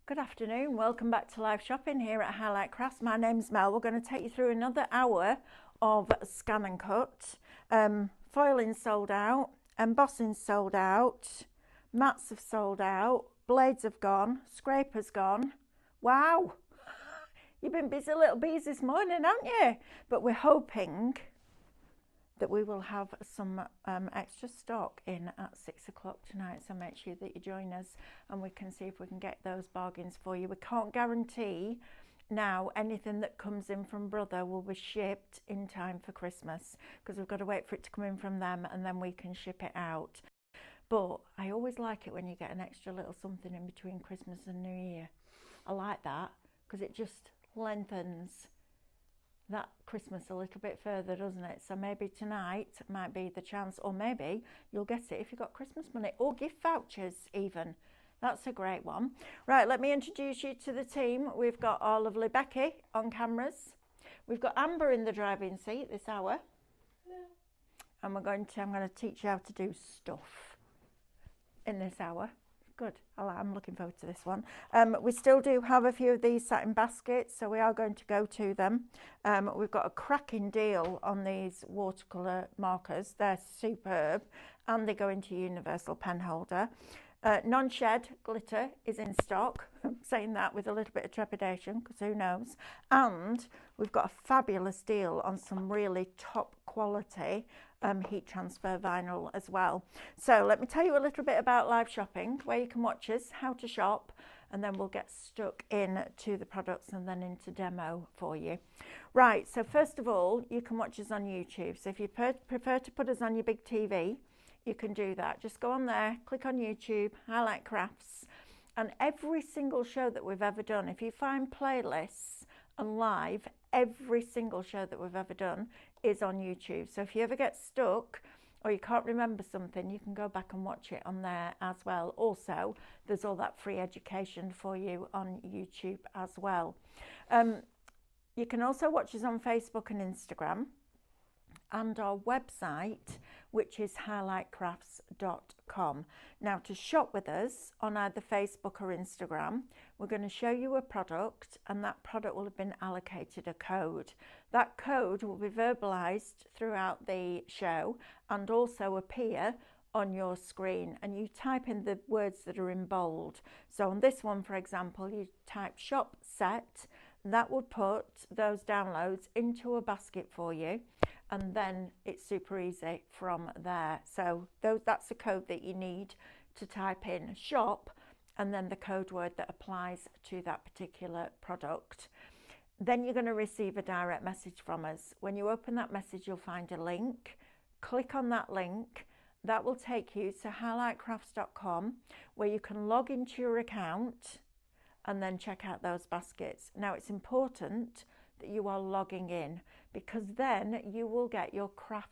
Good afternoon, welcome back to live shopping here at Highlight Crafts. My name's Mel. We're going to take you through another hour of scan and cut. Foiling sold out, embossing sold out, mats have sold out, blades have gone, scrapers gone. Wow, you've been busy little bees this morning, haven't you? But we're hoping that we will have some extra stock in at 6 o'clock tonight, so make sure that you join us and we can see if we can get those bargains for you. We can't guarantee now anything that comes in from Brother will be shipped in time for Christmas, because we've got to wait for it to come in from them and then we can ship it out. But I always like it when you get an extra little something in between Christmas and New Year. I like that because it just lengthens that Christmas a little bit further, doesn't it? So maybe tonight might be the chance, or maybe you'll get it if you've got Christmas money or gift vouchers even. That's a great one. Right, let me introduce you to the team. We've got our lovely Becky on cameras. We've got Amber in the driving seat this hour. Hello. And I'm going to teach you how to do stuff in this hour. Good, I'm looking forward to this one. We still do have a few of these satin baskets, so we are going to go to them. We've got a cracking deal on these watercolour markers. They're superb and they go into a universal pen holder. Non-shed glitter is in stock. I'm saying that with a little bit of trepidation because who knows. And we've got a fabulous deal on some really top quality heat transfer vinyl as well. So let me tell you a little bit about live shopping, where you can watch us, how to shop, and then we'll get stuck into the products and then into demo for you. Right, so first of all, you can watch us on YouTube. So if you prefer to put us on your big TV, you can do that. Just go on there, click on YouTube, Highlight Crafts, and every single show that we've ever done, if you find playlists and live, every single show that we've ever done is on YouTube. So if you ever get stuck or you can't remember something, you can go back and watch it on there as well. Also, there's all that free education for you on YouTube as well. You can also watch us on Facebook and Instagram, and our website, which is highlightcrafts.com. Now, to shop with us on either Facebook or Instagram, we're going to show you a product, and that product will have been allocated a code. That code will be verbalized throughout the show and also appear on your screen, and you type in the words that are in bold. So on this one, for example, you type shop set, that would put those downloads into a basket for you, and then it's super easy from there. So that's the code that you need to type in shop and then the code word that applies to that particular product. Then you're going to receive a direct message from us. When you open that message, you'll find a link. Click on that link. That will take you to highlightcrafts.com, where you can log into your account and then check out those baskets. Now, it's important that you are logging in, because then you will get your craft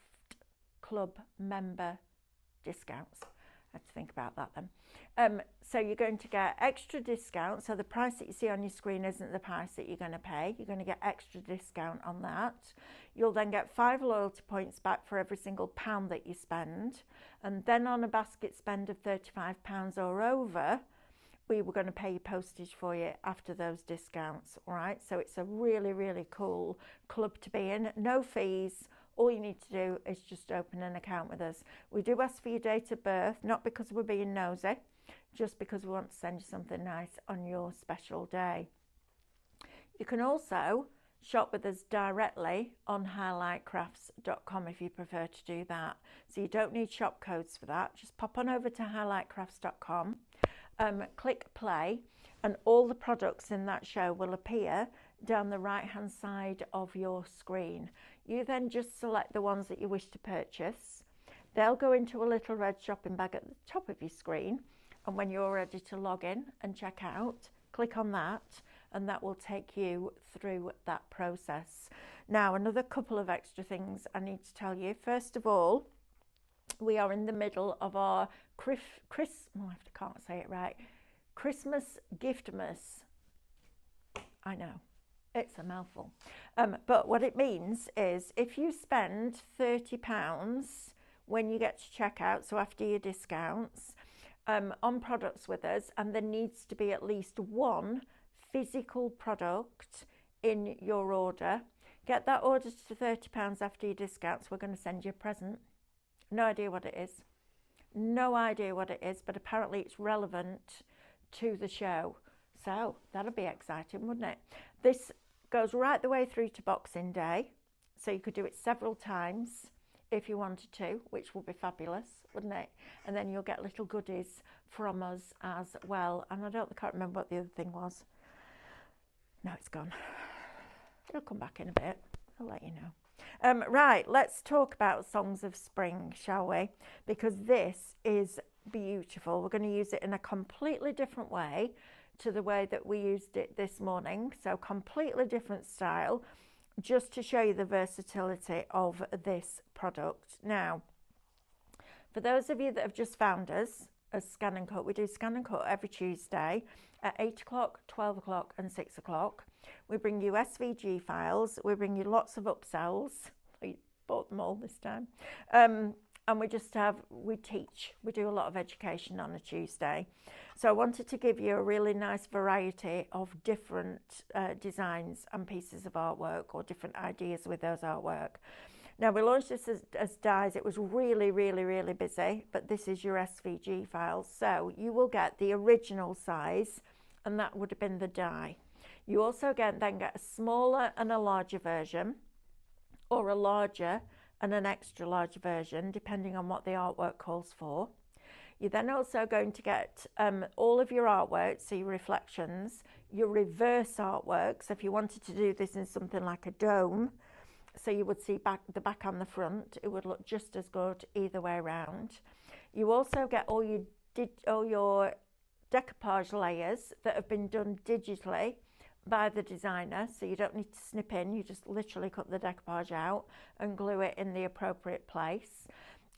club member discounts. I had to think about that then. So you're going to get extra discount. So the price that you see on your screen isn't the price that you're going to pay. You're going to get extra discount on that. You'll then get 5 loyalty points back for every single £1 that you spend. And then on a basket spend of £35 or over, we were going to pay your postage for you after those discounts. All right, so it's a really, really cool club to be in. No fees. All you need to do is just open an account with us. We do ask for your date of birth, not because we're being nosy, just because we want to send you something nice on your special day. You can also shop with us directly on highlightcrafts.com if you prefer to do that. So you don't need shop codes for that. Just pop on over to highlightcrafts.com. Click play, and all the products in that show will appear down the right hand side of your screen. You then just select the ones that you wish to purchase. They'll go into a little red shopping bag at the top of your screen, and when you're ready to log in and check out, click on that, and that will take you through that process. Now, another couple of extra things I need to tell you. First of all, we are in the middle of our Christmas giftmas. I know, it's a mouthful. But what it means is if you spend £30 when you get to checkout, so after your discounts, on products with us, and there needs to be at least one physical product in your order. Get that order to £30 after your discounts. We're going to send you a present. No idea what it is. No idea what it is, but apparently it's relevant to the show. So that'll be exciting, wouldn't it? This goes right the way through to Boxing Day. So you could do it several times if you wanted to, which will be fabulous, wouldn't it? And then you'll get little goodies from us as well. And I can't remember what the other thing was. No, it's gone. It'll come back in a bit. I'll let you know. Right, let's talk about Songs of Spring, shall we? Because this is beautiful. We're going to use it in a completely different way to the way that we used it this morning. So completely different style, just to show you the versatility of this product. Now, for those of you that have just found us as ScanNCut, we do ScanNCut every Tuesday at 8 o'clock, 12 o'clock and 6 o'clock. We bring you SVG files, we bring you lots of upsells. I bought them all this time. And we teach, we do a lot of education on a Tuesday. So I wanted to give you a really nice variety of different designs and pieces of artwork, or different ideas with those artwork. Now, we launched this as dies. It was really, really, really busy, but this is your SVG files. So you will get the original size, and that would have been the die. You also then get a smaller and a larger version, or a larger and an extra large version, depending on what the artwork calls for. You're then also going to get all of your artwork, so your reflections, your reverse artwork. So if you wanted to do this in something like a dome, so you would see the back and the front, it would look just as good either way around. You also get all your decoupage layers that have been done digitally by the designer, so you don't need to snip in, you just literally cut the decoupage out and glue it in the appropriate place.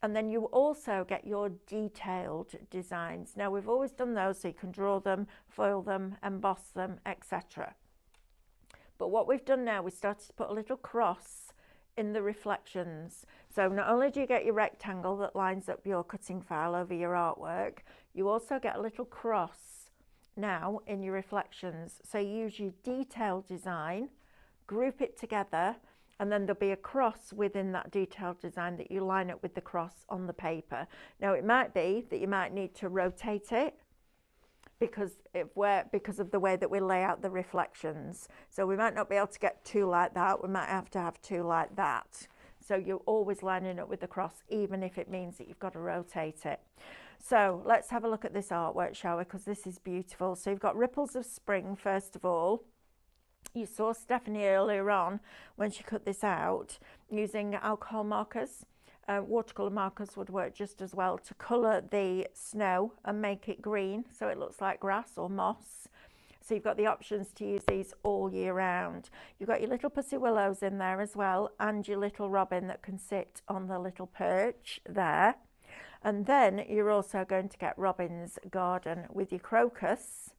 And then you also get your detailed designs. Now, we've always done those so you can draw them, foil them, emboss them, etc. But what we've done now, we started to put a little cross in the reflections. So not only do you get your rectangle that lines up your cutting file over your artwork, you also get a little cross now in your reflections. So you use your detailed design, group it together, and then there'll be a cross within that detailed design that you line up with the cross on the paper. Now, it might be that you might need to rotate it because of the way that we lay out the reflections. So we might not be able to get two like that. We might have to have two like that. So you're always lining up with the cross, even if it means that you've got to rotate it. So let's have a look at this artwork, shall we? Because this is beautiful. So you've got Ripples of Spring, first of all. You saw Stephanie earlier on when she cut this out using alcohol markers. Watercolour markers would work just as well to colour the snow and make it green so it looks like grass or moss. So you've got the options to use these all year round. You've got your little pussy willows in there as well, and your little robin that can sit on the little perch there. And then you're also going to get Robin's Garden with your crocus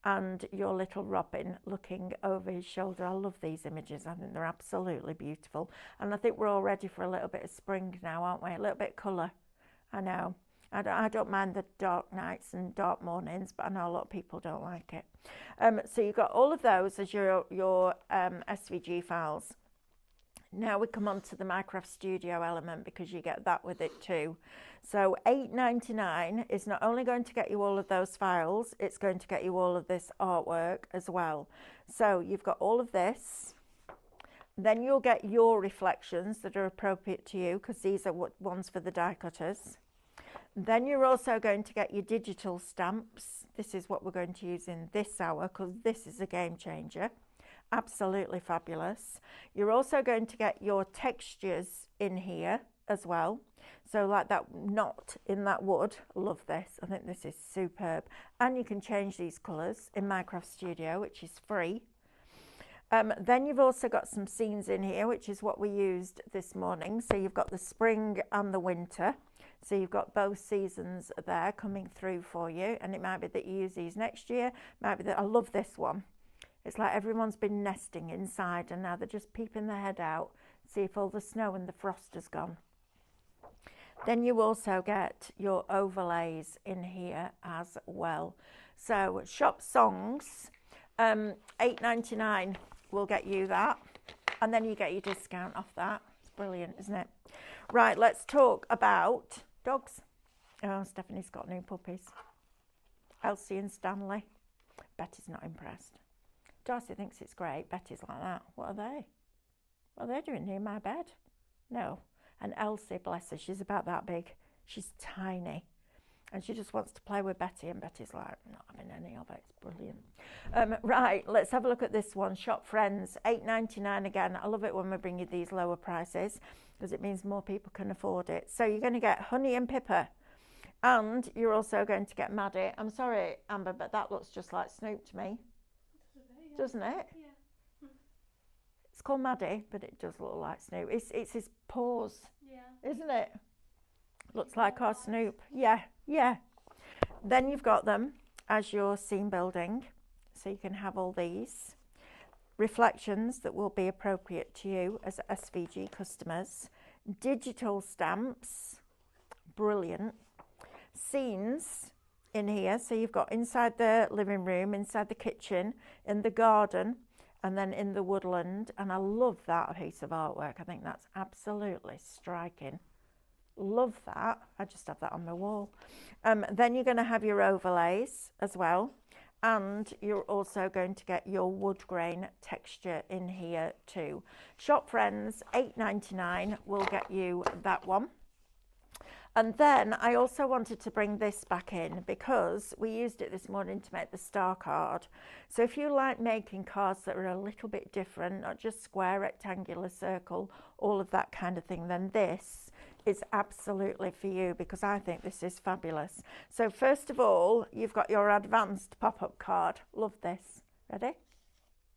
and your little robin looking over his shoulder. I love these images. I think they're absolutely beautiful. And I think we're all ready for a little bit of spring now, aren't we? A little bit of colour. I know. I don't mind the dark nights and dark mornings, but I know a lot of people don't like it. So you've got all of those as your SVG files. Now we come on to the Minecraft Studio element, because you get that with it too. So $8.99 is not only going to get you all of those files, it's going to get you all of this artwork as well. So you've got all of this. Then you'll get your reflections that are appropriate to you, because these are ones for the die cutters. Then you're also going to get your digital stamps. This is what we're going to use in this hour, because this is a game changer. Absolutely fabulous. You're also going to get your textures in here as well. So like that knot in that wood. Love this. I think this is superb. And you can change these colours in Minecraft Studio, which is free. Then you've also got some scenes in here, which is what we used this morning. So you've got the spring and the winter. So you've got both seasons there coming through for you. And it might be that you use these next year. Might be that I love this one. It's like everyone's been nesting inside and now they're just peeping their head out, see if all the snow and the frost has gone. Then you also get your overlays in here as well. So shop songs, £8.99 will get you that, and then you get your discount off that. It's brilliant, isn't it? Right, let's talk about dogs. Oh, Stephanie's got new puppies. Elsie and Stanley. Betty's not impressed. Darcy thinks it's great. Betty's like that. What are they? What are they doing near my bed? No. And Elsie, bless her, she's about that big. She's tiny. And she just wants to play with Betty, and Betty's like, not having any of it. It's brilliant. Right, let's have a look at this one. Shop Friends, £8.99 again. I love it when we bring you these lower prices because it means more people can afford it. So you're going to get Honey and Pippa, and you're also going to get Maddie. I'm sorry, Amber, but that looks just like Snoop to me. Doesn't it? Yeah. It's called Maddie, but it does look like Snoop. It's his paws, isn't it? Looks like our Snoop. Yeah. Then you've got them as your scene building, so you can have all these reflections that will be appropriate to you as SVG customers. Digital stamps, brilliant. Scenes in here, so you've got inside the living room, inside the kitchen, in the garden, and then in the woodland. And I love that piece of artwork. I think that's absolutely striking. Love that. I just have that on my wall. Then you're going to have your overlays as well, and you're also going to get your wood grain texture in here too. Shop Friends, £8.99 will get you that one. And then I also wanted to bring this back in because we used it this morning to make the star card. So if you like making cards that are a little bit different, not just square, rectangular, circle, all of that kind of thing, then this is absolutely for you because I think this is fabulous. So first of all, you've got your advanced pop-up card. Love this. Ready?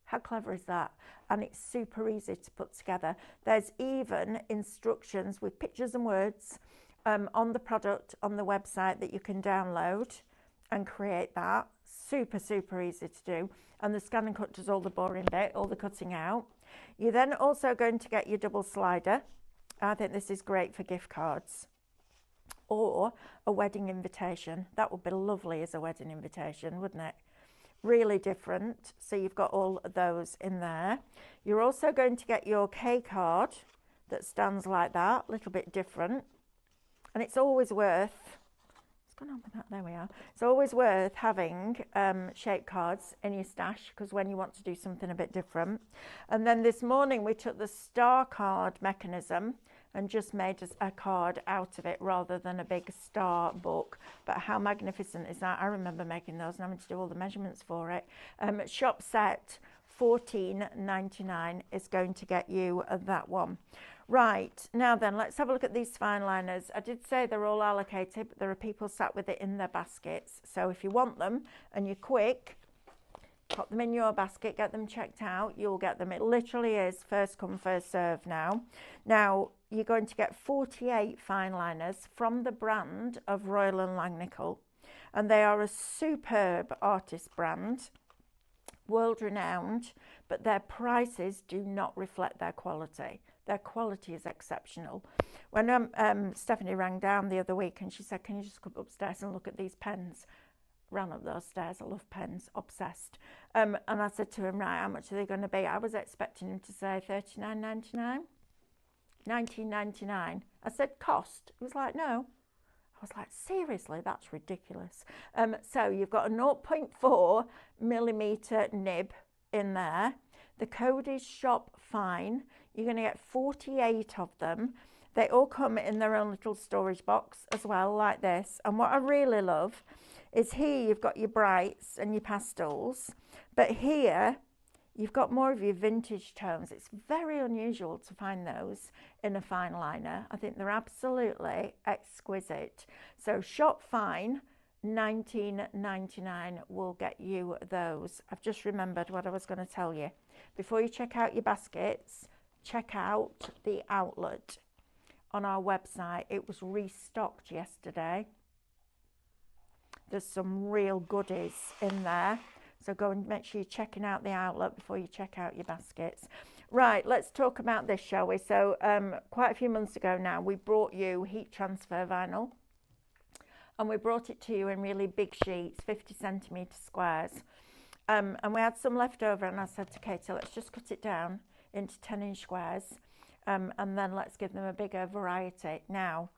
How clever is that? And it's super easy to put together. There's even instructions with pictures and words on the product on the website that you can download and create that. Super easy to do. And the ScanNCut does all the boring bit, all the cutting out. You're then also going to get your double slider. I think this is great for gift cards or a wedding invitation. That would be lovely as a wedding invitation, wouldn't it? Really different. So you've got all of those in there. You're also going to get your K card that stands like that, a little bit different. And it's always worth, what's going on with that? There we are. It's always worth having shape cards in your stash because when you want to do something a bit different. And then this morning we took the star card mechanism and just made a card out of it rather than a big star book. But how magnificent is that? I remember making those and having to do all the measurements for it. Shop set $14.99 is going to get you that one. Right, now then, let's have a look at these fine liners. I did say they're all allocated, but there are people sat with it in their baskets. So if you want them and you're quick, pop them in your basket, get them checked out, you'll get them. It literally is first come, first serve now. Now, you're going to get 48 fine liners from the brand of Royal & Langnickel. And they are a superb artist brand, world-renowned, but their prices do not reflect their quality. Their quality is exceptional. When Stephanie rang down the other week and she said, can you just come upstairs and look at these pens? Ran up those stairs. I love pens, obsessed. And I said to him, right, how much are they going to be? I was expecting him to say $39.99, $19.99. I said, cost? He was like, no. I was like, seriously, that's ridiculous. So you've got a 0.4 millimetre nib in there. The code is shop fine. You're going to get 48 of them. They all come in their own little storage box as well, like this. And what I really love is here you've got your brights and your pastels, but here you've got more of your vintage tones. It's very unusual to find those in a fine liner. I think they're absolutely exquisite. So shop fine, $19.99 will get you those. I've just remembered what I was going to tell you. Before you check out your baskets, check out the outlet on our website. It was restocked yesterday. There's some real goodies in there. So go and make sure you're checking out the outlet before you check out your baskets. Right, let's talk about this, shall we? So quite a few months ago now, we brought you heat transfer vinyl, and we brought it to you in really big sheets, 50 centimetre squares. And we had some left over, and I said to Katie, let's just cut it down into 10-inch squares, and then let's give them a bigger variety. Now,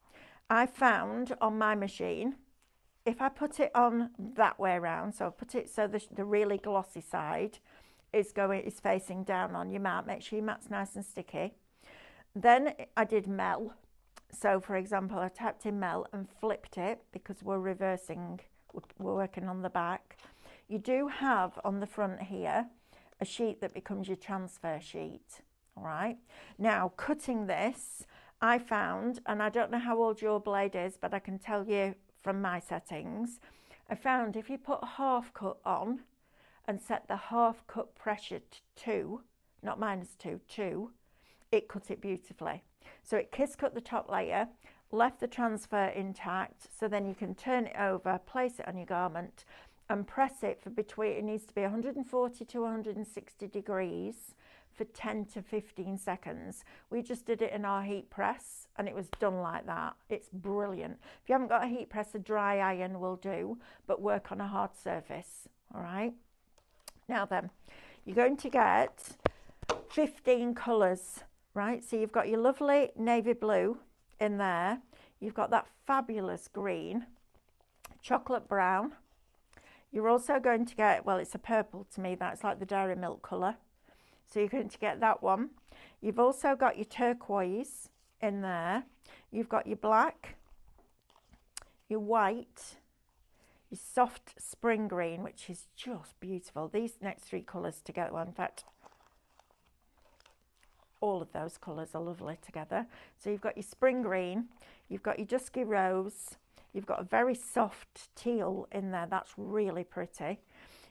I found on my machine, if I put it on that way around, so I put it so the really glossy side is facing down on your mat, make sure your mat's nice and sticky. Then I did mel. So for example, I tapped in mel and flipped it because we're reversing, we're working on the back. You do have on the front here a sheet that becomes your transfer sheet. All right, now cutting this, I found, and I don't know how old your blade is, but I can tell you from my settings, I found if you put half cut on and set the half cut pressure to 2, not -2, 2, it cut it beautifully. So it kiss cut the top layer, left the transfer intact, so then you can turn it over, place it on your garment and press it for between, it needs to be 140 to 160 degrees for 10 to 15 seconds. We just did it in our heat press and it was done like that. It's brilliant. If you haven't got a heat press, a dry iron will do, but work on a hard surface. All right. Now then, you're going to get 15 colours, right? So you've got your lovely navy blue in there. You've got that fabulous green, chocolate brown. You're also going to get, well, it's a purple to me, that's like the dairy milk colour. So you're going to get that one. You've also got your turquoise in there. You've got your black, your white, your soft spring green, which is just beautiful. These next 3 colours together, well, in fact, all of those colours are lovely together. So you've got your spring green, you've got your dusky rose, you've got a very soft teal in there, that's really pretty.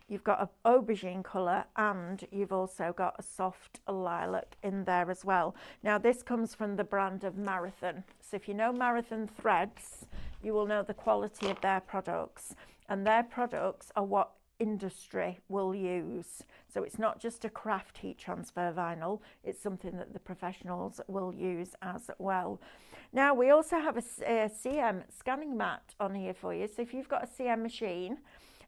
You've got an aubergine colour and you've also got a soft lilac in there as well. Now this comes from the brand of Marathon. So if you know Marathon threads, you will know the quality of their products. And their products are what industry will use. So it's not just a craft heat transfer vinyl, it's something that the professionals will use as well. Now we also have a CM scanning mat on here for you. So if you've got a CM machine,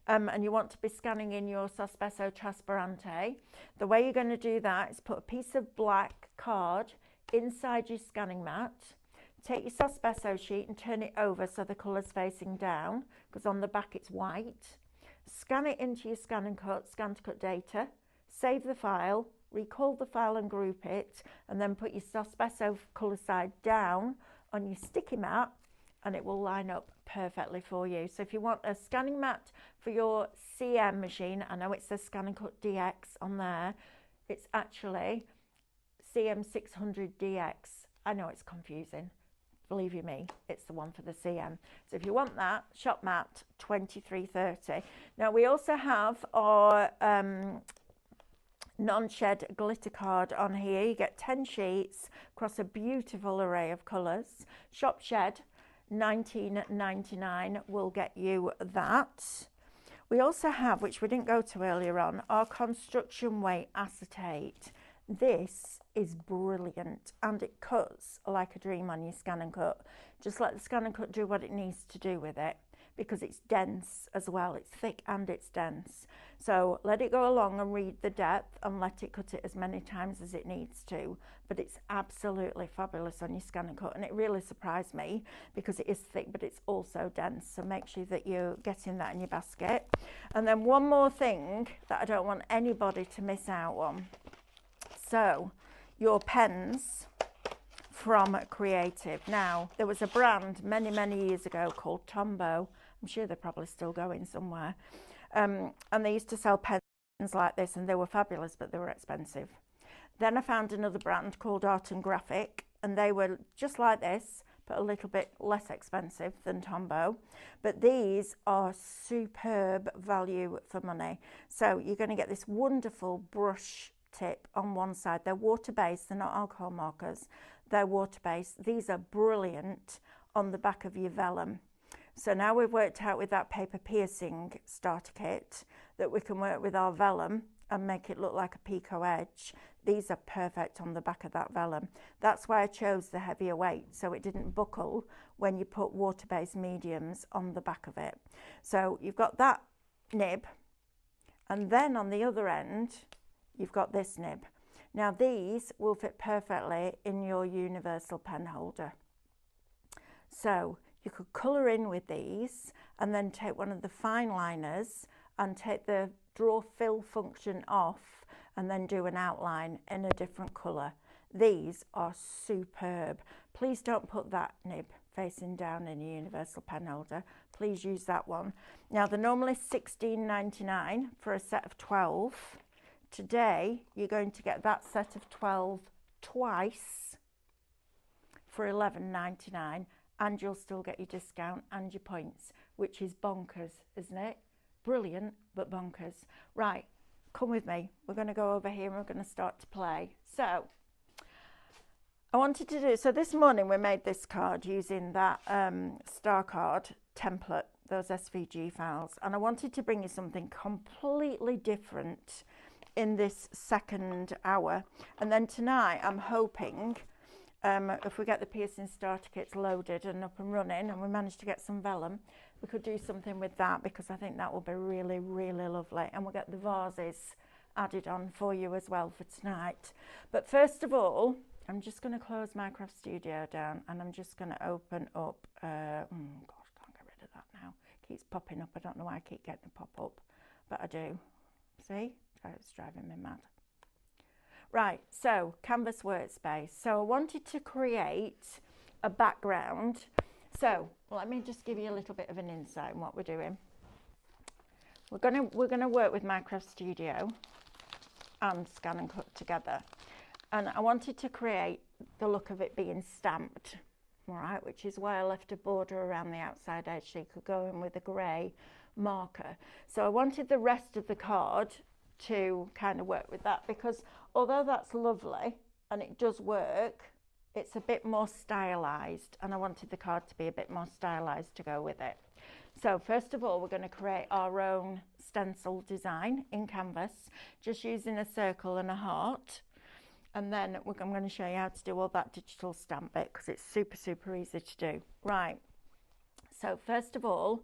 and you want to be scanning in your Sospeso Trasparente, the way you're going to do that is put a piece of black card inside your scanning mat, take your Sospeso sheet and turn it over so the colour's facing down, because on the back it's white. Scan it into your ScanNCut data, save the file, recall the file and group it, and then put your Sospeso colour side down on your sticky mat, and it will line up perfectly for you. So if you want a scanning mat for your CM machine, I know it says ScanNCut DX on there, it's actually CM600DX. I know it's confusing, believe you me, it's the one for the CM. So if you want that, shop mat $23.30. Now we also have our non-shed glitter card on here. You get 10 sheets across a beautiful array of colours. Shop shed $19.99 will get you that. We also have, which we didn't go to earlier on, our construction weight acetate. This is brilliant and it cuts like a dream on your ScanNCut. Just let the ScanNCut do what it needs to do with it, because it's dense as well. It's thick and it's dense. So let it go along and read the depth and let it cut it as many times as it needs to. But it's absolutely fabulous on your ScanNCut, and it really surprised me because it is thick but it's also dense. So make sure that you're getting that in your basket. And then one more thing that I don't want anybody to miss out on. So your pens from Creative. Now there was a brand many years ago called Tombow. I'm sure they're probably still going somewhere, and they used to sell pens like this and they were fabulous, but they were expensive. Then I found another brand called Art and Graphic, and they were just like this but a little bit less expensive than Tombow. But these are superb value for money. So you're going to get this wonderful brush tip on one side. They're water-based, they're not alcohol markers, they're water-based. These are brilliant on the back of your vellum. So now we've worked out with that paper piercing starter kit that we can work with our vellum and make it look like a picot edge, these are perfect on the back of that vellum. That's why I chose the heavier weight, so it didn't buckle when you put water-based mediums on the back of it. So you've got that nib, and then on the other end you've got this nib. Now these will fit perfectly in your universal pen holder. So you could colour in with these and then take one of the fine liners and take the draw fill function off and then do an outline in a different colour. These are superb. Please don't put that nib facing down in a universal pen holder. Please use that one. Now they're normally $16.99 for a set of 12. Today you're going to get that set of 12 twice for $11.99, and you'll still get your discount and your points, which is bonkers, isn't it? Brilliant, but bonkers. Right, come with me. We're going to go over here and we're going to start to play. So I wanted to do, so this morning we made this card using that star card template, those SVG files, and I wanted to bring you something completely different in this second hour. And then tonight I'm hoping if we get the piercing starter kits loaded and up and running and we manage to get some vellum, we could do something with that, because I think that will be really, really lovely. And we'll get the vases added on for you as well for tonight. But first of all, I'm just going to close my craft studio down and I'm just going to open up, gosh, can't get rid of that now. It keeps popping up. I don't know why I keep getting it pop up, but I do. See? It's driving me mad. Right, so canvas workspace. So I wanted to create a background. So let me just give you a little bit of an insight on what we're doing. We're gonna work with Minecraft Studio and ScanNCut together, and I wanted to create the look of it being stamped, all right, which is why I left a border around the outside edge so you could go in with a grey marker. So I wanted the rest of the card to kind of work with that, because although that's lovely and it does work, it's a bit more stylized, and I wanted the card to be a bit more stylized to go with it. So first of all, we're going to create our own stencil design in canvas, just using a circle and a heart, and then I'm going to show you how to do all that digital stamp bit, because it's super, super easy to do. Right, so first of all,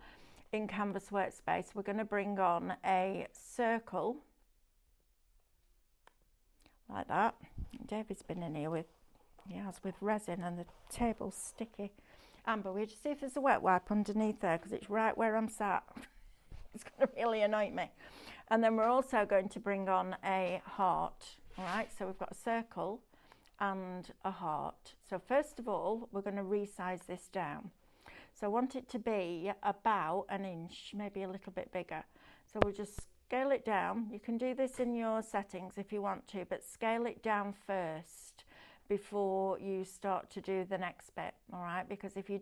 in Canvas Workspace, we're going to bring on a circle like that. David's been in here with resin, and the table's sticky. Amber, will you just see if there's a wet wipe underneath there, because it's right where I'm sat. It's going to really annoy me. And then we're also going to bring on a heart. All right, so we've got a circle and a heart. So first of all, we're going to resize this down. So I want it to be about an inch, maybe a little bit bigger. So we'll just scale it down. You can do this in your settings if you want to, but scale it down first before you start to do the next bit, all right? Because if you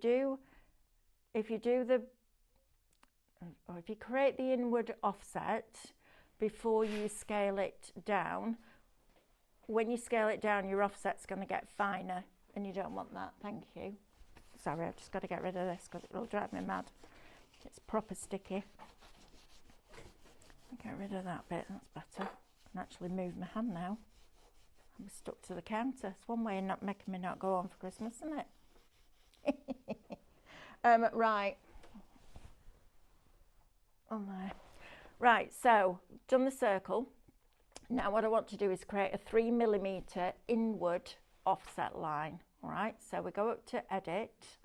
create the inward offset before you scale it down, when you scale it down, your offset's going to get finer, and you don't want that. Thank you. Sorry, I've just got to get rid of this because it will drive me mad. It's proper sticky. Get rid of that bit, that's better. I can actually move my hand now. I'm stuck to the counter. It's one way of not making me not go on for Christmas, isn't it? Right. Oh my. Right, so done the circle. Now what I want to do is create a 3mm inward offset line. All right, so we go up to edit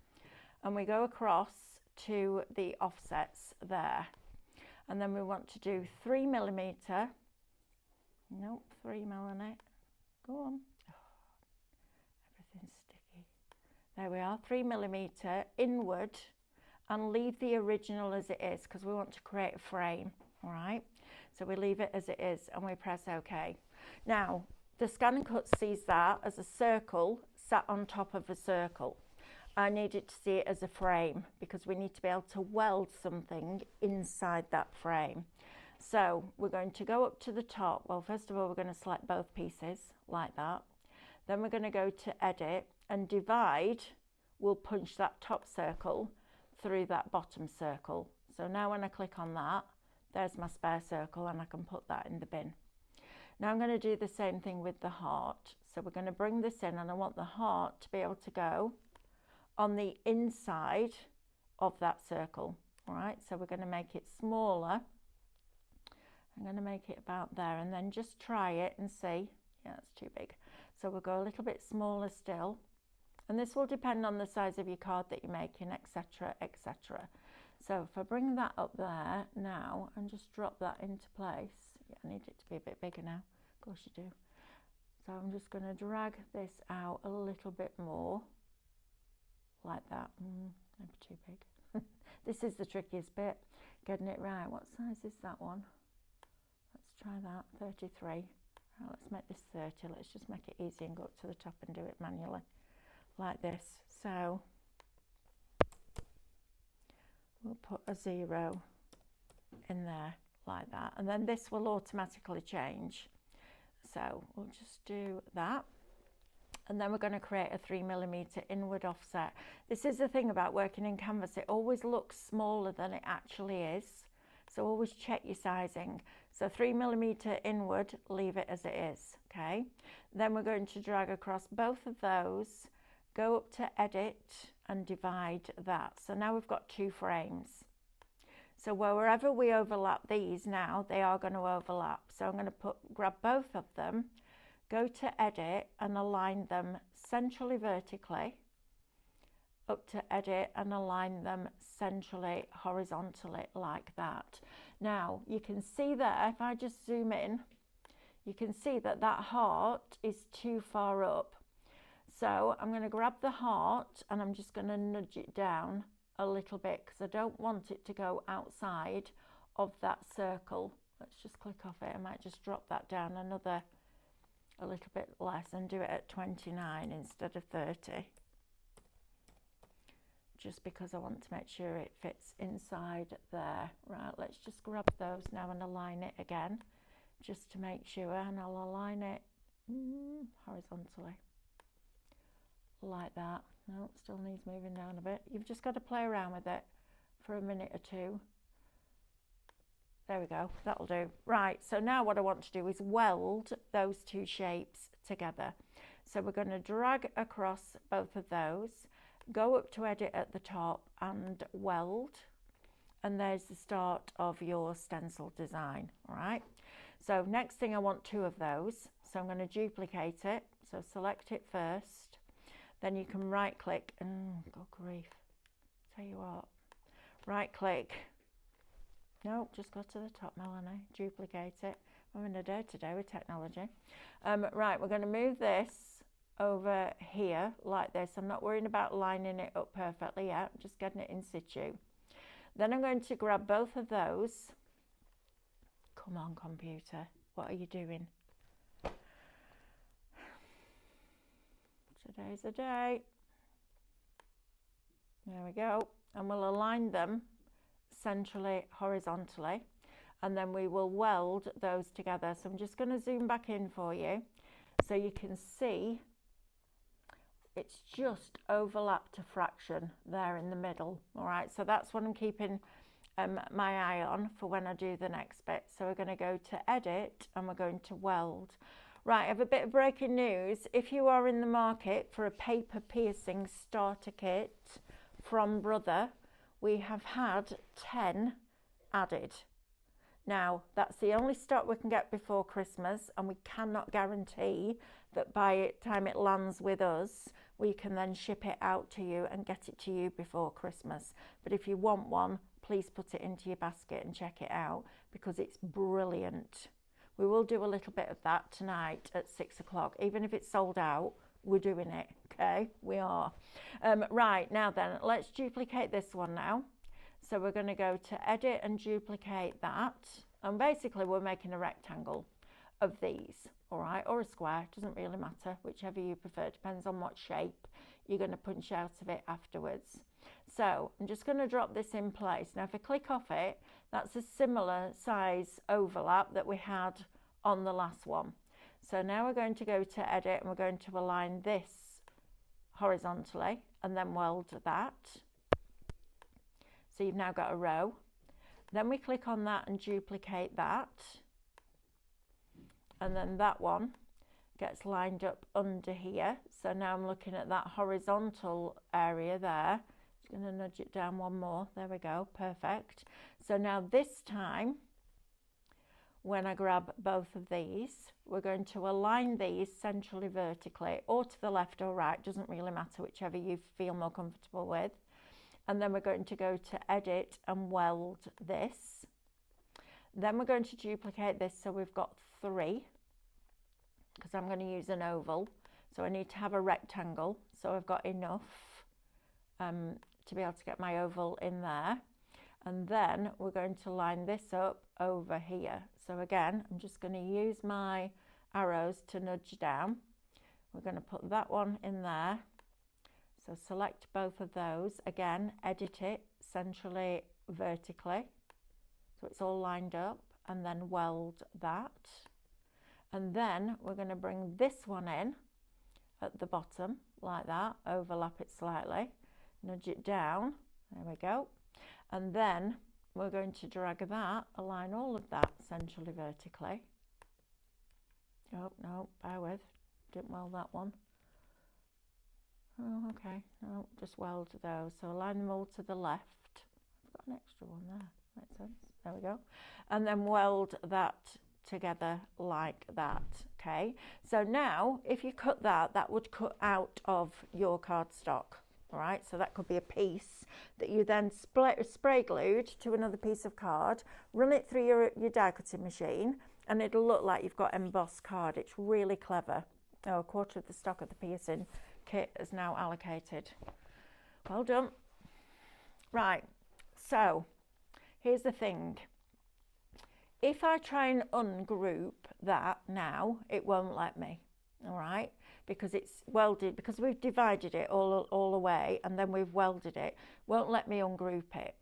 and we go across to the offsets there. And then we want to do 3mm. Nope, 3mm. Go on. Oh, everything's sticky. There we are, 3mm inward, and leave the original as it is, because we want to create a frame. All right, so we leave it as it is and we press OK. Now, the ScanNCut sees that as a circle sat on top of a circle. I need it to see it as a frame, because we need to be able to weld something inside that frame. So we're going to go up to the top. Well, first of all, we're going to select both pieces like that. Then we're going to go to edit, and divide will punch that top circle through that bottom circle. So now when I click on that, there's my spare circle, and I can put that in the bin. Now I'm going to do the same thing with the heart. So we're going to bring this in, and I want the heart to be able to go on the inside of that circle. All right, so we're going to make it smaller. I'm going to make it about there, and then just try it and see. Yeah, it's too big. So we'll go a little bit smaller still. And this will depend on the size of your card that you're making, etc., etc. So if I bring that up there now and just drop that into place. Yeah, I need it to be a bit bigger now. Of course you do. So I'm just going to drag this out a little bit more. Like that. Maybe too big. This is the trickiest bit, getting it right. What size is that one? Let's try that. 33. Right, let's make this 30. Let's just make it easy and go up to the top and do it manually. Like this. So we'll put a 0 in there like that, and then this will automatically change. So we'll just do that, and then we're going to create a 3mm inward offset. This is the thing about working in canvas, it always looks smaller than it actually is, so always check your sizing. So 3mm inward, leave it as it is. Okay, then we're going to drag across both of those, go up to edit and divide that. So now we've got 2 frames. So wherever we overlap these now, they are going to overlap. So I'm going to grab both of them, go to edit and align them centrally vertically, up to edit and align them centrally horizontally like that. Now you can see there, if I just zoom in, you can see that that heart is too far up. So I'm going to grab the heart and I'm just going to nudge it down a little bit because I don't want it to go outside of that circle. Let's just click off it. I might just drop that down a little bit less and do it at 29 instead of 30. Just because I want to make sure it fits inside there. Right, let's just grab those now and align it again just to make sure, and I'll align it horizontally. Like that. No, still needs moving down a bit. You've just got to play around with it for a minute or two. There we go, that'll do. Right, so now what I want to do is weld those 2 shapes together. So we're going to drag across both of those, go up to edit at the top and weld, and there's the start of your stencil design. All right, so next thing I want 2 of those, so I'm going to duplicate it. So select it first. Then you can right click and God grief, tell you what, right click, no, just go to the top, Melanie, duplicate it. I'm in a day today with technology. Right, we're going to move this over here like this. I'm not worrying about lining it up perfectly yet, I'm just getting it in situ. Then I'm going to grab both of those. Come on, computer, what are you doing? Today's the day. There we go. And we'll align them centrally, horizontally, and then we will weld those together. So I'm just going to zoom back in for you so you can see it's just overlapped a fraction there in the middle. All right, so that's what I'm keeping my eye on for when I do the next bit. So we're going to go to edit and we're going to weld. Right, I have a bit of breaking news. If you are in the market for a paper piercing starter kit from Brother, we have had 10 added. Now, that's the only stock we can get before Christmas, and we cannot guarantee that by the time it lands with us, we can then ship it out to you and get it to you before Christmas. But if you want one, please put it into your basket and check it out because it's brilliant. We will do a little bit of that tonight at 6 o'clock. Even if it's sold out, we're doing it, okay? We are. Right, now then, let's duplicate this one now. So we're going to go to edit and duplicate that. And basically, we're making a rectangle of these, all right? Or a square, doesn't really matter, whichever you prefer. Depends on what shape you're going to punch out of it afterwards. So I'm just going to drop this in place. Now, if I click off it, that's a similar size overlap that we had on the last one. So now we're going to go to edit and we're going to align this horizontally and then weld that. So you've now got a row. Then we click on that and duplicate that. and then that one gets lined up under here. So now I'm looking at that horizontal area there. Just going to nudge it down one more. There we go, perfect. So now this time, when I grab both of these, we're going to align these centrally vertically, or to the left or right, doesn't really matter, whichever you feel more comfortable with. And then we're going to go to edit and weld this. Then we're going to duplicate this, so we've got 3, because I'm going to use an oval, so I need to have a rectangle, so I've got enough to be able to get my oval in there. And then we're going to line this up over here. So again, I'm just going to use my arrows to nudge down. We're going to put that one in there. So select both of those. Again, edit it centrally vertically, so it's all lined up, and then weld that. And then we're going to bring this one in at the bottom like that, overlap it slightly, nudge it down, there we go. And then we're going to drag that, align all of that centrally vertically. Oh, no, bear with, didn't weld that one. Oh, okay, no, just weld those. So align them all to the left. I've got an extra one there, makes sense. There we go. And then weld that together like that, okay? So now, if you cut that, that would cut out of your cardstock. All right, so that could be a piece that you then spray glued to another piece of card, run it through your die cutting machine, and it'll look like you've got embossed card. It's really clever. Oh, a quarter of the stock of the piercing kit is now allocated. Well done. Right, so here's the thing. If I try and ungroup that now, it won't let me, all right? Because it's welded, because we've divided it all away and then we've welded it, won't let me ungroup it.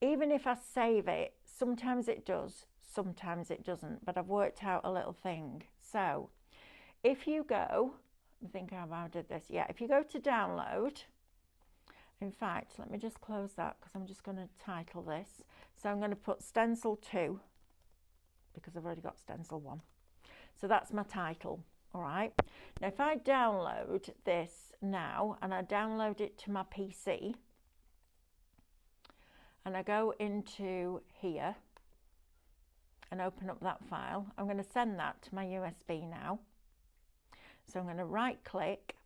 Even if I save it, sometimes it does, sometimes it doesn't, but I've worked out a little thing. So if you go, I think how I did this, yeah, if you go to download, in fact, let me just close that because I'm just going to title this. So I'm going to put Stencil 2 because I've already got Stencil 1. So that's my title. All right, now if I download this now and I download it to my PC and I go into here and open up that file, I'm going to send that to my USB now. So I'm going to right click,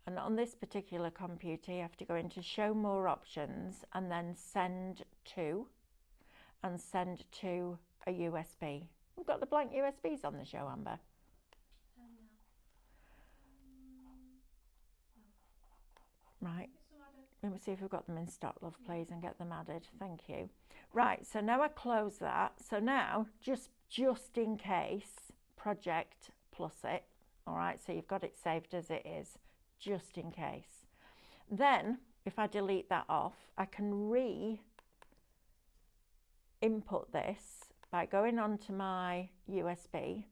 and on this particular computer you have to go into show more options and then send to, and send to a USB. We've got the blank USBs on the show, Amber. Right, let me see if we've got them in stock, love, please, and get them added. Thank you. Right, so now I close that. So now, just in case, project plus it. All right, so you've got it saved as it is, just in case. Then, if I delete that off, I can re-input this by going onto my USB,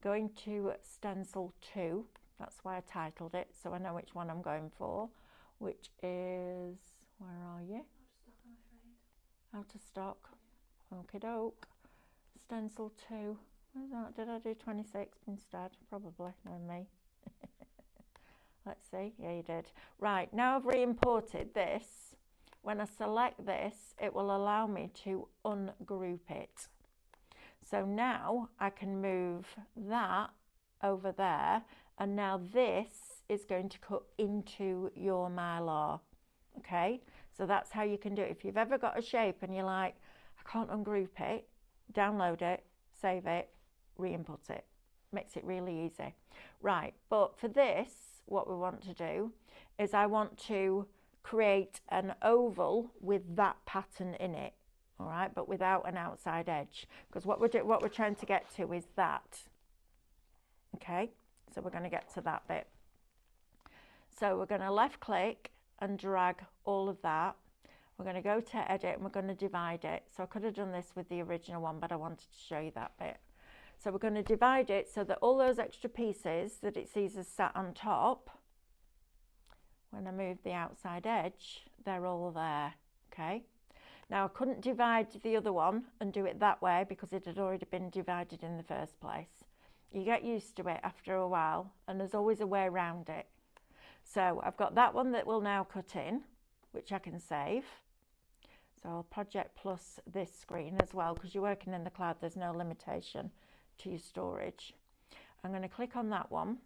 going to Stencil 2. That's why I titled it, so I know which one I'm going for. Which is, where are you? Out of stock, I'm afraid. Out of stock. Okie doke. Stencil 2. Where's that? Did I do 26 instead? Probably, knowing me. Let's see. Yeah, you did. Right, now I've re-imported this. When I select this, it will allow me to ungroup it. So now I can move that over there, and now this is going to cut into your mylar. Okay, so that's how you can do it. If you've ever got a shape and you're like, I can't ungroup it, download it, save it, re-input it. Makes it really easy. Right, but for this, what we want to do is I want to create an oval with that pattern in it, all right, but without an outside edge, because what we're trying to get to is that. Okay, so we're going to get to that bit. So we're going to left click and drag all of that. We're going to go to edit and we're going to divide it. So I could have done this with the original one, but I wanted to show you that bit. So we're going to divide it so that all those extra pieces that it sees as sat on top, when I move the outside edge, they're all there. Okay. Now I couldn't divide the other one and do it that way because it had already been divided in the first place. You get used to it after a while, and there's always a way around it. So I've got that one that will now cut in, which I can save. So I'll project plus this screen as well, because you're working in the cloud, there's no limitation to your storage. I'm going to click on that one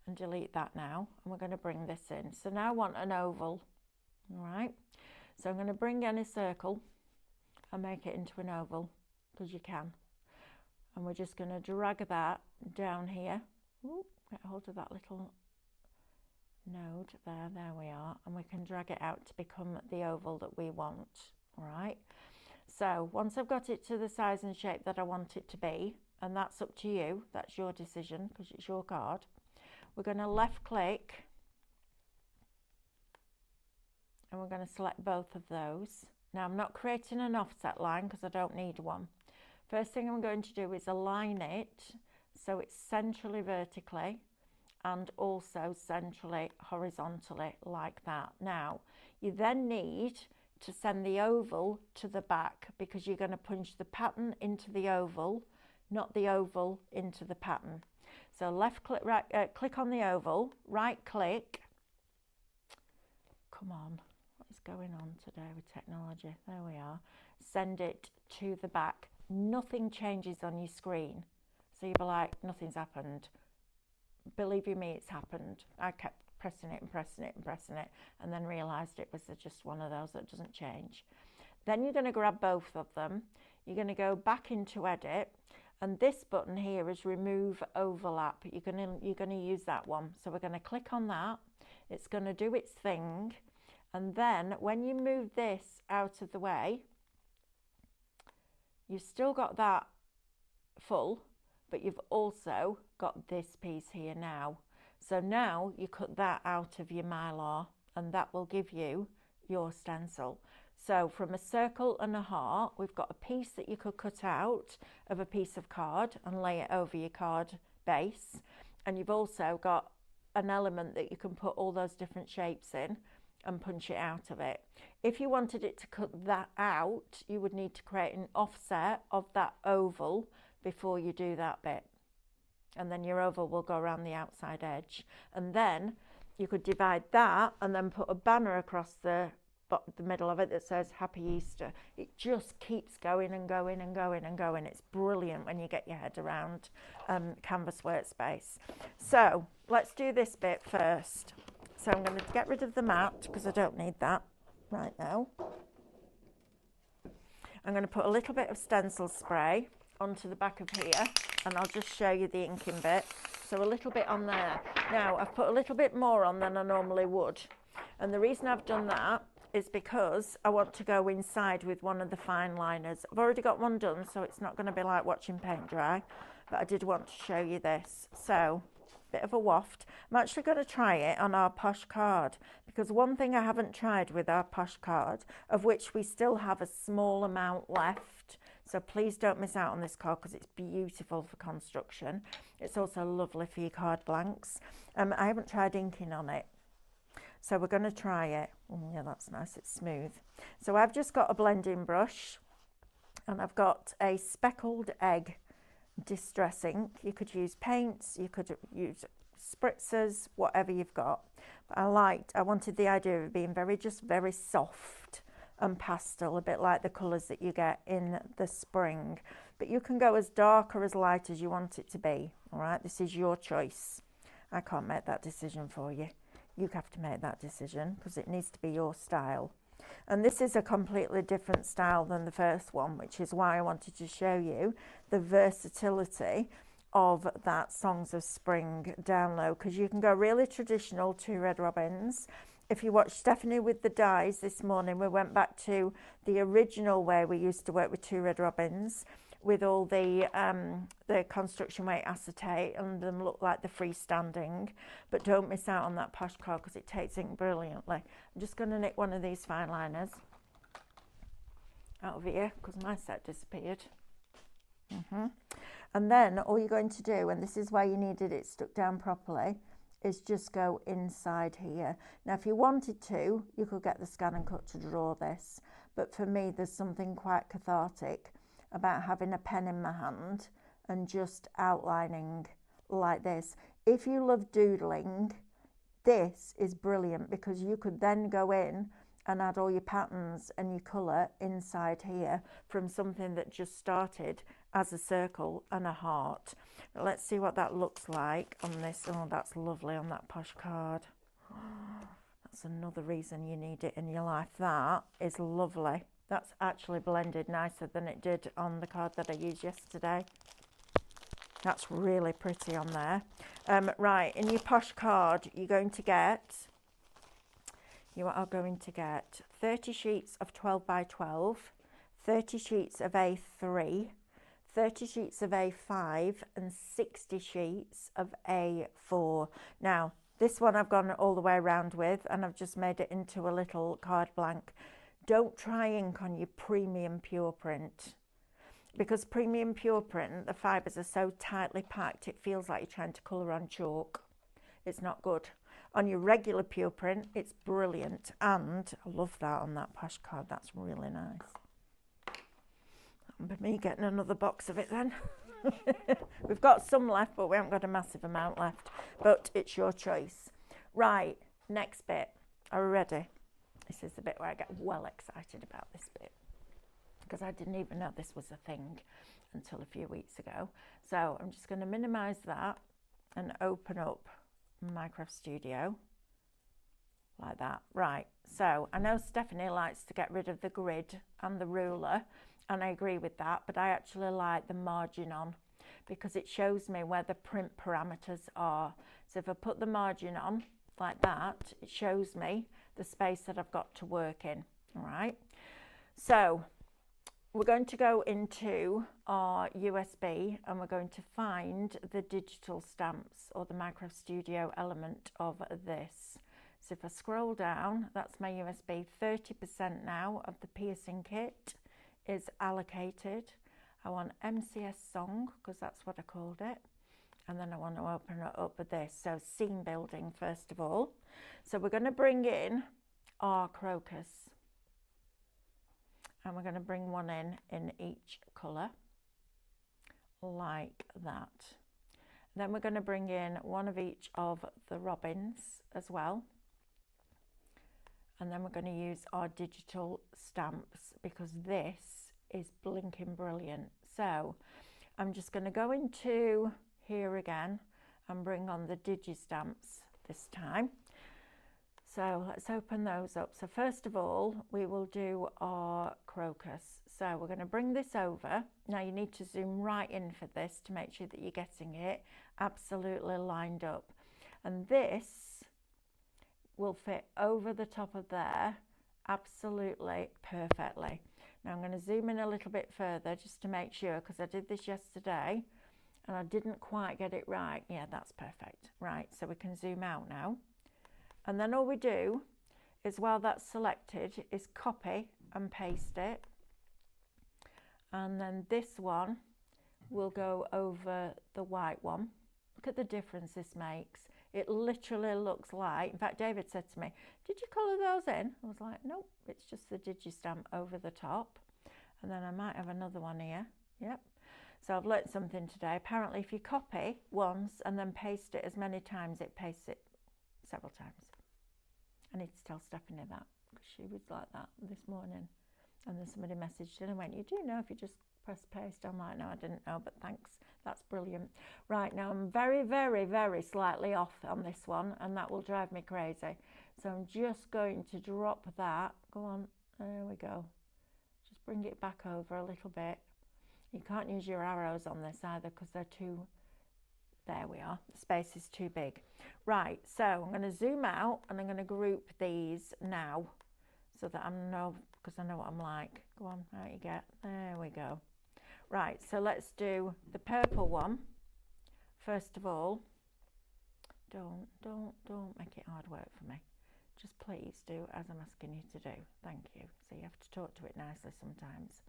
and delete that now, and we're going to bring this in. So now I want an oval. All right, so I'm going to bring in a circle and make it into an oval, because you can. And we're just going to drag that down here. Ooh, get hold of that little node there we are, and we can drag it out to become the oval that we want. All right, so once I've got it to the size and shape that I want it to be, and that's up to you, that's your decision because it's your card, we're going to left click and we're going to select both of those. Now I'm not creating an offset line because I don't need one. First thing I'm going to do is align it so it's centrally vertically and also centrally horizontally, like that. Now you then need to send the oval to the back, because you're going to punch the pattern into the oval, not the oval into the pattern. So left click, right, click on the oval, right click. Come on, what is going on today with technology? There we are. Send it to the back. Nothing changes on your screen, so you'll be like, nothing's happened. Believe you me, it's happened. I kept pressing it and pressing it and pressing it, and then realized it was just one of those that doesn't change. Then you're going to grab both of them. You're going to go back into edit, and this button here is remove overlap. You're going to use that one. So we're going to click on that. It's going to do its thing, and then when you move this out of the way, you've still got that full, but you've also got this piece here now. So now you cut that out of your Mylar, and that will give you your stencil. So from a circle and a heart, we've got a piece that you could cut out of a piece of card and lay it over your card base. And you've also got an element that you can put all those different shapes in and punch it out of it. If you wanted it to cut that out, you would need to create an offset of that oval before you do that bit. And then your oval will go around the outside edge. And then you could divide that and then put a banner across the middle of it that says Happy Easter. It just keeps going and going and going and going. It's brilliant when you get your head around Canvas Workspace. So let's do this bit first. So I'm going to get rid of the mat because I don't need that right now. I'm going to put a little bit of stencil spray onto the back of here, and I'll just show you the inking bit. So a little bit on there. Now I've put a little bit more on than I normally would, and the reason I've done that is because I want to go inside with one of the fine liners. I've already got one done, so it's not going to be like watching paint dry, but I did want to show you this. So bit of a waft. I'm actually going to try it on our posh card, because one thing I haven't tried with our posh card, of which we still have a small amount left, so please don't miss out on this card because it's beautiful for construction. It's also lovely for your card blanks. I haven't tried inking on it, so we're going to try it. Oh, yeah, that's nice, it's smooth. So I've just got a blending brush, and I've got a speckled egg distress ink. You could use paints, you could use spritzers, whatever you've got. But I wanted the idea of it being very soft and pastel, a bit like the colours that you get in the spring. But you can go as dark or as light as you want it to be. All right, this is your choice. I can't make that decision for you. You have to make that decision because it needs to be your style. And this is a completely different style than the first one, which is why I wanted to show you the versatility of that Songs of Spring download, because you can go really traditional, 2 red robins. If you watched Stephanie with the dies this morning, we went back to the original way we used to work with 2 red robins, with all the construction weight acetate, and them look like the freestanding. But don't miss out on that posh card because it takes ink brilliantly. I'm just going to knit one of these fine liners out of here because my set disappeared. And then all you're going to do, and this is why you needed it stuck down properly, is just go inside here. Now if you wanted to, you could get the ScanNCut to draw this, but for me there's something quite cathartic about having a pen in my hand and just outlining like this. If you love doodling, this is brilliant because you could then go in and add all your patterns and your colour inside here from something that just started as a circle and a heart. Let's see what that looks like on this. Oh, that's lovely on that posh card. That's another reason you need it in your life. That is lovely. That's actually blended nicer than it did on the card that I used yesterday. That's really pretty on there. Right, in your posh card, you are going to get 30 sheets of 12 by 12, 30 sheets of A3, 30 sheets of A5, and 60 sheets of A4. Now, this one I've gone all the way around with, and I've just made it into a little card blank. Don't try ink on your premium pure print, because premium pure print, the fibres are so tightly packed, it feels like you're trying to colour on chalk. It's not good. On your regular pure print, it's brilliant. And I love that on that posh card. That's really nice. That'll be me getting another box of it then. We've got some left, but we haven't got a massive amount left. But it's your choice. Right, next bit. Are we ready? This is the bit where I get well excited about this bit, because I didn't even know this was a thing until a few weeks ago. So I'm just going to minimize that and open up Minecraft Studio like that. Right, so I know Stephanie likes to get rid of the grid and the ruler, and I agree with that, but I actually like the margin on because it shows me where the print parameters are. So if I put the margin on like that, it shows me the space that I've got to work in. All right, so we're going to go into our USB and we're going to find the digital stamps or the Minecraft Studio element of this. So if I scroll down, that's my USB. 30% now of the piercing kit is allocated. I want MCS song because that's what I called it. And then I want to open it up with this. So scene building first of all. So we're going to bring in our crocus. And we're going to bring one in each colour like that. Then we're going to bring in one of each of the robins as well. And then we're going to use our digital stamps because this is blinking brilliant. So I'm just going to go into here again and bring on the digi stamps this time. So let's open those up. So first of all, we will do our crocus. So we're going to bring this over. Now you need to zoom right in for this to make sure that you're getting it absolutely lined up. And this will fit over the top of there absolutely perfectly. Now I'm going to zoom in a little bit further just to make sure, because I did this yesterday and I didn't quite get it right. Yeah, that's perfect. Right, so we can zoom out now. And then all we do is, while that's selected, is copy and paste it. And then this one will go over the white one. Look at the difference this makes. It literally looks like, in fact, David said to me, did you colour those in? I was like, nope, it's just the Digistamp over the top. And then I might have another one here. Yep. So I've learnt something today. Apparently, if you copy once and then paste it as many times, it pastes it several times. I need to tell Stephanie that, because she was like that this morning. And then somebody messaged and went, you do know if you just press paste? I'm like, no, I didn't know, but thanks. That's brilliant. Right, now I'm very, very, very slightly off on this one, and that will drive me crazy. So I'm just going to drop that. Go on, there we go. Just bring it back over a little bit. You can't use your arrows on this either because they're too, there we are, the space is too big. Right, so I'm going to zoom out and I'm going to group these now so that I know, because I know what I'm like. Go on, out you get, there we go. Right, so let's do the purple one. First of all, don't make it hard work for me. Just please do as I'm asking you to do. Thank you. So you have to talk to it nicely sometimes.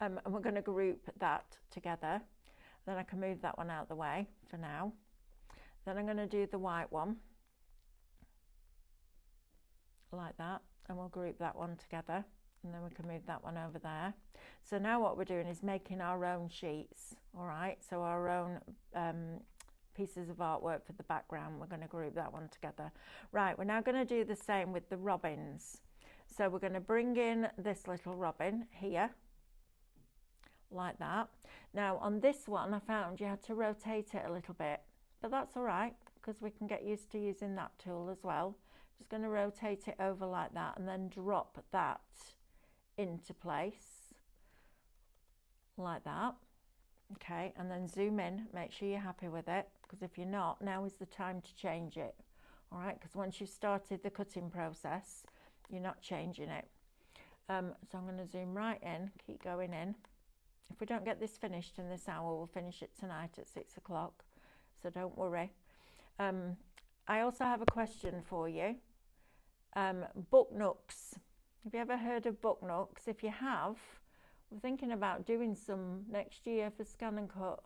And we're going to group that together. Then I can move that one out of the way for now. Then I'm going to do the white one like that, and we'll group that one together and then we can move that one over there. So now what we're doing is making our own sheets, all right? So our own pieces of artwork for the background, we're going to group that one together. Right, we're now going to do the same with the robins. So we're going to bring in this little robin here, like that. Now on this one, I found you had to rotate it a little bit, but that's all right, because we can get used to using that tool as well. Just going to rotate it over like that and then drop that into place like that. Okay, and then zoom in, make sure you're happy with it, because if you're not, now is the time to change it. All right, because once you've started the cutting process, you're not changing it. So I'm going to zoom right in, keep going in. If we don't get this finished in this hour, we'll finish it tonight at 6 o'clock, so don't worry. I also have a question for you. Book nooks. Have you ever heard of book nooks? If you have, we're thinking about doing some next year for ScanNCut.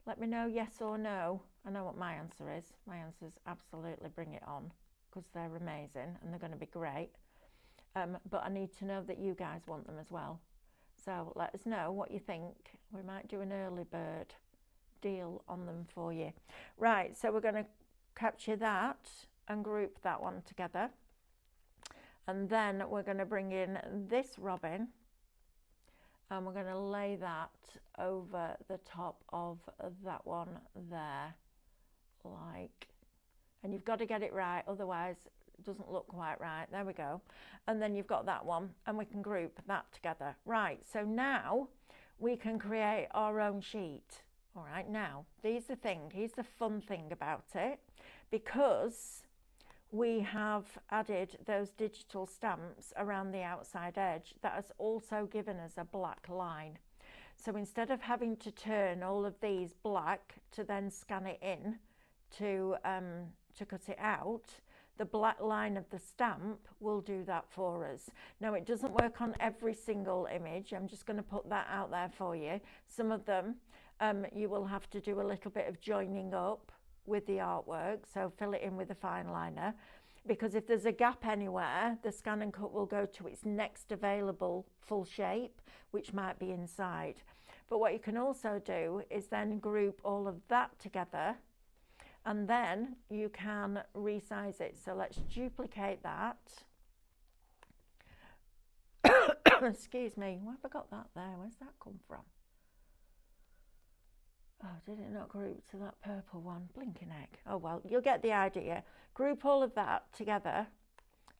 Let me know yes or no. I know what my answer is. My answer is absolutely bring it on, because they're amazing and they're going to be great. But I need to know that you guys want them as well. So let us know what you think. We might do an early bird deal on them for you. Right, so we're going to capture that and group that one together. And then we're going to bring in this robin and we're going to lay that over the top of that one there, like, and you've got to get it right, otherwise it doesn't look quite right. There we go. And then you've got that one and we can group that together. Right, so now we can create our own sheet. All right, now here's the fun thing about it, because we have added those digital stamps around the outside edge. That has also given us a black line. So instead of having to turn all of these black to then scan it in to cut it out, the black line of the stamp will do that for us. Now it doesn't work on every single image. I'm just going to put that out there for you. Some of them you will have to do a little bit of joining up with the artwork, so fill it in with a fine liner, because if there's a gap anywhere, the ScanNCut will go to its next available full shape, which might be inside. But what you can also do is then group all of that together, and then you can resize it. So let's duplicate that. Excuse me, why have I got that there? Where's that come from? Oh, did it not group to that purple one? Blinking heck. Oh well, you'll get the idea. Group all of that together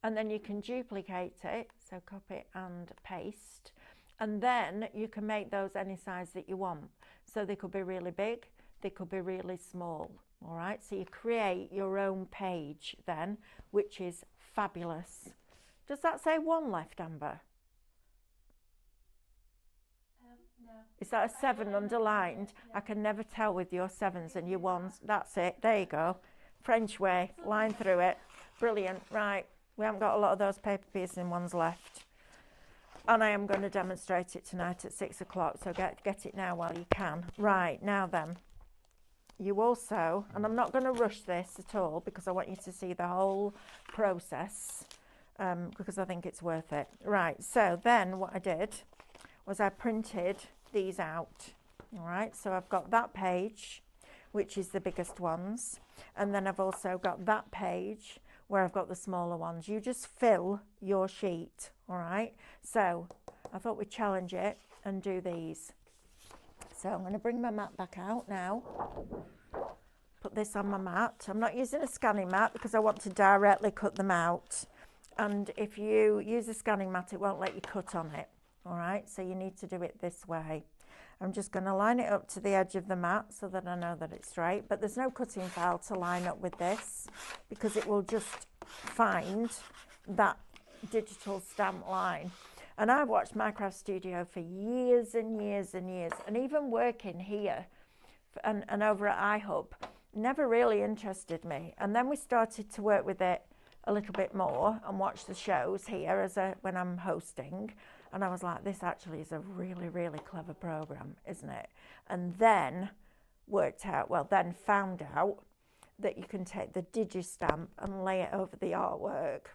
and then you can duplicate it. So copy and paste. And then you can make those any size that you want. So they could be really big, they could be really small. All right, so you create your own page then, which is fabulous. Does that say one left, Amber? No. Is that a 7 underlined? I can never tell with your 7s and your 1s. That's it. There you go. French way. Line through it. Brilliant. Right. We haven't got a lot of those paper piercing ones left. And I am going to demonstrate it tonight at 6 o'clock. So get it now while you can. Right. Now then. You also, and I'm not going to rush this at all because I want you to see the whole process because I think it's worth it. Right. So then what I did was I printed these out. All right, so I've got that page, which is the biggest ones, and then I've also got that page where I've got the smaller ones. You just fill your sheet. All right, so I thought we'd challenge it and do these. So I'm going to bring my mat back out now, put this on my mat. I'm not using a scanning mat because I want to directly cut them out, and if you use a scanning mat it won't let you cut on it. All right, so you need to do it this way. I'm just going to line it up to the edge of the mat so that I know that it's straight, but there's no cutting file to line up with this because it will just find that digital stamp line. And I've watched Minecraft Studio for years and years and years, and even working here and over at iHub never really interested me. And then we started to work with it a little bit more and watch the shows here when I'm hosting. And I was like, this actually is a really, really clever program, isn't it? And then found out that you can take the Digistamp and lay it over the artwork.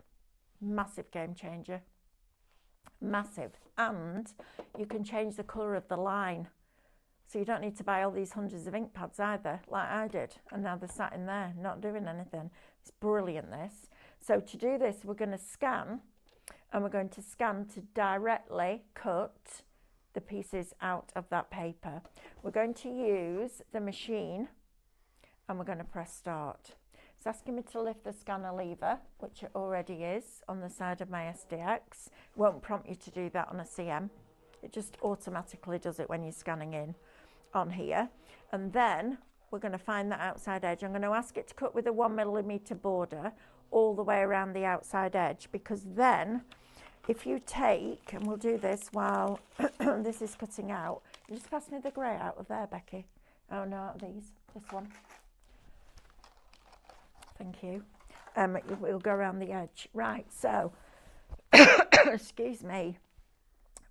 Massive game changer. Massive. And you can change the colour of the line. So you don't need to buy all these hundreds of ink pads either, like I did. And now they're sat in there, not doing anything. It's brilliant, this. So to do this, we're going to scan, and we're going to scan to directly cut the pieces out of that paper. We're going to use the machine, and we're going to press start. It's asking me to lift the scanner lever, which it already is on the side of my SDX. It won't prompt you to do that on a CM. It just automatically does it when you're scanning in on here. And then we're going to find that outside edge. I'm going to ask it to cut with a 1mm border all the way around the outside edge, because then if you take, and we'll do this while this is cutting out. You just pass me the grey out of there, Becky. Oh no, out of these. This one. Thank you. We'll go around the edge. Right, so, excuse me.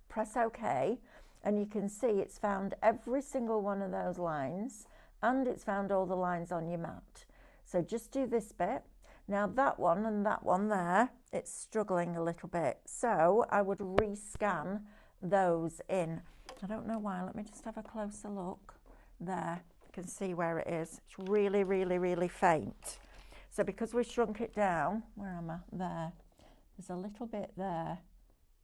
Press OK, and you can see it's found every single one of those lines, and it's found all the lines on your mat. So just do this bit. Now that one and that one there, it's struggling a little bit. So I would rescan those in. I don't know why. Let me just have a closer look. There, you can see where it is. It's really, really, really faint. So because we shrunk it down, where am I? There. There's a little bit there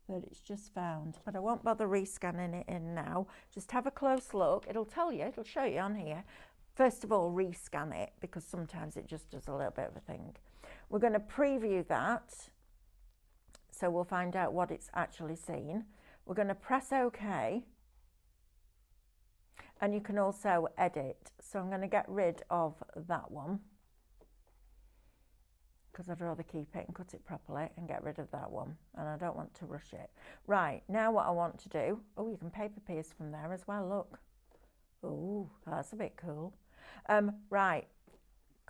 that it's just found, but I won't bother rescanning it in now. Just have a close look. It'll tell you, it'll show you on here. First of all, rescan it, because sometimes it just does a little bit of a thing. We're going to preview that, so we'll find out what it's actually seen. We're going to press OK, and you can also edit. So I'm going to get rid of that one, because I'd rather keep it and cut it properly, and get rid of that one, and I don't want to rush it. Right, now what I want to do, oh, you can paper pierce from there as well, look. Oh, that's a bit cool. Right,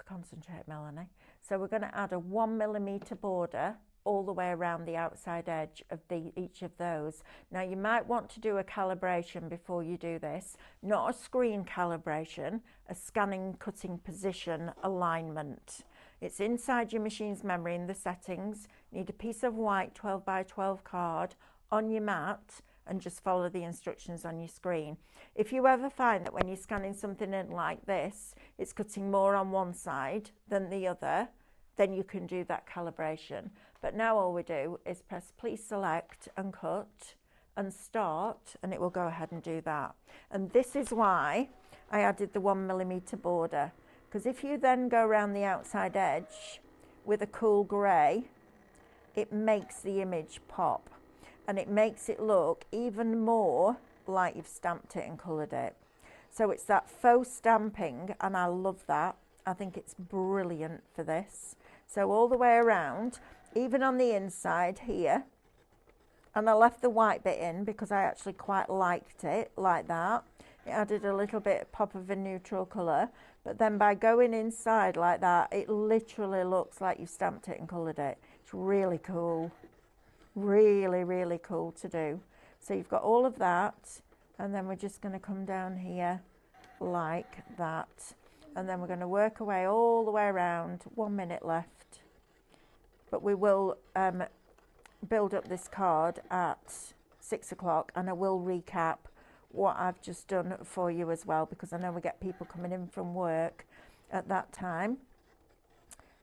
concentrate, Melanie. So we're going to add a 1mm border all the way around the outside edge of each of those. Now you might want to do a calibration before you do this, not a screen calibration, a scanning cutting position alignment. It's inside your machine's memory in the settings. You need a piece of white 12 by 12 card on your mat, and just follow the instructions on your screen. If you ever find that when you're scanning something in like this, it's cutting more on one side than the other, then you can do that calibration. But now all we do is press please select and cut and start, and it will go ahead and do that. And this is why I added the 1mm border, because if you then go around the outside edge with a cool grey, it makes the image pop, and it makes it look even more like you've stamped it and coloured it. So it's that faux stamping, and I love that. I think it's brilliant for this. So all the way around, even on the inside here, and I left the white bit in because I actually quite liked it like that. It added a little bit pop of a neutral colour, but then by going inside like that, it literally looks like you've stamped it and coloured it. It's really cool. Really, really cool to do. So you've got all of that, and then we're just going to come down here like that, and then we're going to work away all the way around. 1 minute left, but we will build up this card at 6 o'clock, and I will recap what I've just done for you as well, because I know we get people coming in from work at that time,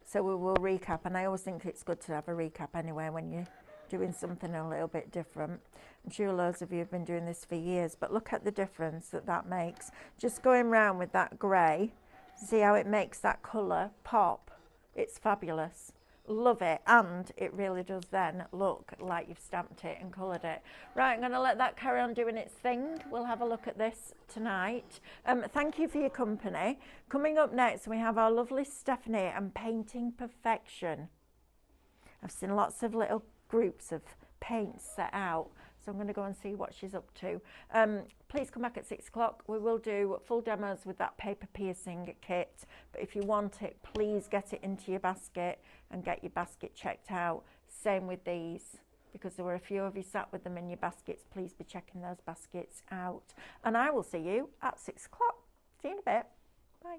so we will recap. And I always think it's good to have a recap anyway when you're doing something a little bit different. I'm sure loads of you have been doing this for years, but look at the difference that that makes. Just going round with that grey, see how it makes that colour pop. It's fabulous. Love it, and it really does then look like you've stamped it and coloured it. Right, I'm going to let that carry on doing its thing. We'll have a look at this tonight. Thank you for your company. Coming up next, we have our lovely Stephanie and Painting Perfection. I've seen lots of little groups of paints set out, so I'm going to go and see what she's up to. Please come back at 6 o'clock. We will do full demos with that paper piercing kit, but if you want it, please get it into your basket and get your basket checked out. Same with these, because there were a few of you sat with them in your baskets. Please be checking those baskets out, and I will see you at 6 o'clock. See you in a bit. Bye.